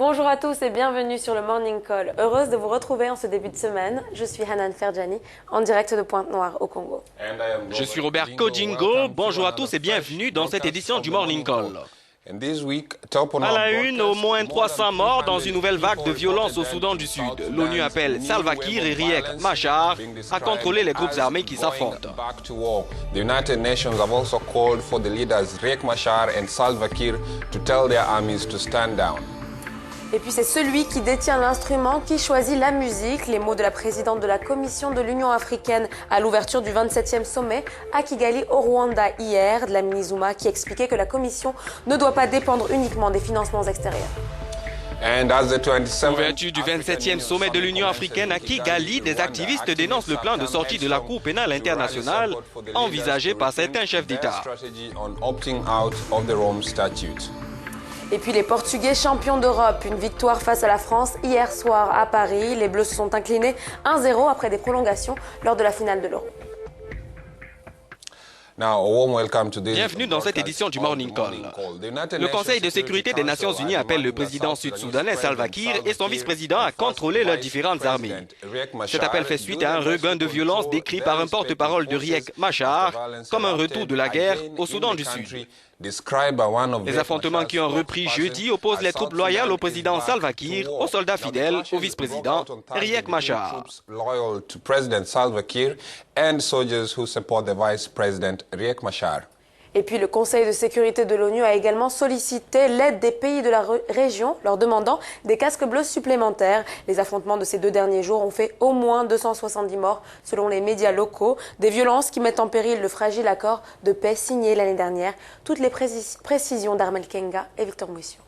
Bonjour à tous et bienvenue sur le Morning Call. Heureuse de vous retrouver en ce début de semaine. Je suis Hanan Ferjani, en direct de Pointe-Noire au Congo. Je suis Robert Kodingo. Bonjour à tous et bienvenue dans cette édition du Morning Call. À la une, au moins 300 morts dans une nouvelle vague de violence au Soudan du Sud. L'ONU appelle Salva Kiir et Riek Machar à contrôler les groupes armés qui s'affrontent. The United Nations have also called for the leaders Riek Machar and Salva Kiir to tell their armies to stand down. Et puis c'est celui qui détient l'instrument qui choisit la musique. Les mots de la présidente de la Commission de l'Union africaine à l'ouverture du 27e sommet à Kigali au Rwanda hier, Dlamini Zuma, qui expliquait que la Commission ne doit pas dépendre uniquement des financements extérieurs. Ouverture du 27e sommet de l'Union africaine à Kigali, des activistes dénoncent le plan de sortie de la Cour pénale internationale envisagé par certains chefs d'État. Et puis les Portugais champions d'Europe, une victoire face à la France hier soir à Paris. Les Bleus se sont inclinés 1-0 après des prolongations lors de la finale de l'Euro. Bienvenue dans cette édition du Morning Call. Le Conseil de sécurité des Nations Unies appelle le président sud-soudanais Salva Kiir et son vice-président à contrôler leurs différentes armées. Cet appel fait suite à un regain de violence décrit par un porte-parole de Riek Machar comme un retour de la guerre au Soudan du Sud. Les affrontements qui ont repris jeudi opposent les troupes loyales au président Salva Kiir aux soldats fidèles au vice-président Riek Machar. Et puis le Conseil de sécurité de l'ONU a également sollicité l'aide des pays de la région, leur demandant des casques bleus supplémentaires. Les affrontements de ces 2 derniers jours ont fait au moins 270 morts selon les médias locaux. Des violences qui mettent en péril le fragile accord de paix signé l'année dernière. Toutes les précisions d'Armel Kenga et Victor Mouissou.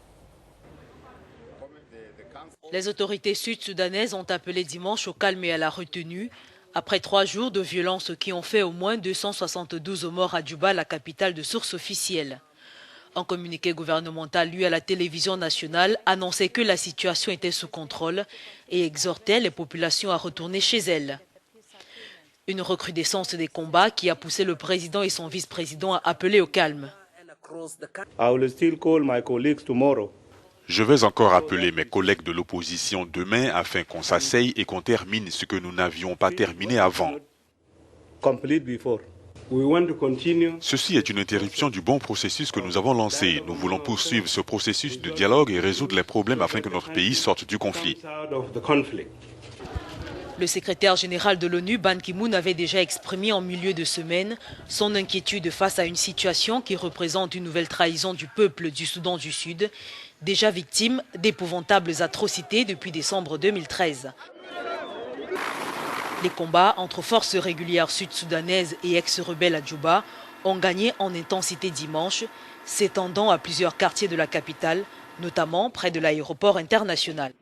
Les autorités sud-soudanaises ont appelé dimanche au calme et à la retenue après 3 jours de violences qui ont fait au moins 272 morts à Djouba, la capitale de sources officielles. Un communiqué gouvernemental lu à la télévision nationale annonçait que la situation était sous contrôle et exhortait les populations à retourner chez elles. Une recrudescence des combats qui a poussé le président et son vice-président à appeler au calme. Je vais encore appeler mes collègues de l'opposition demain afin qu'on s'asseye et qu'on termine ce que nous n'avions pas terminé avant. Ceci est une interruption du bon processus que nous avons lancé. Nous voulons poursuivre ce processus de dialogue et résoudre les problèmes afin que notre pays sorte du conflit. Le secrétaire général de l'ONU, Ban Ki-moon, avait déjà exprimé en milieu de semaine son inquiétude face à une situation qui représente une nouvelle trahison du peuple du Soudan du Sud, déjà victime d'épouvantables atrocités depuis décembre 2013. Les combats entre forces régulières sud-soudanaises et ex-rebelles à Djouba ont gagné en intensité dimanche, s'étendant à plusieurs quartiers de la capitale, notamment près de l'aéroport international.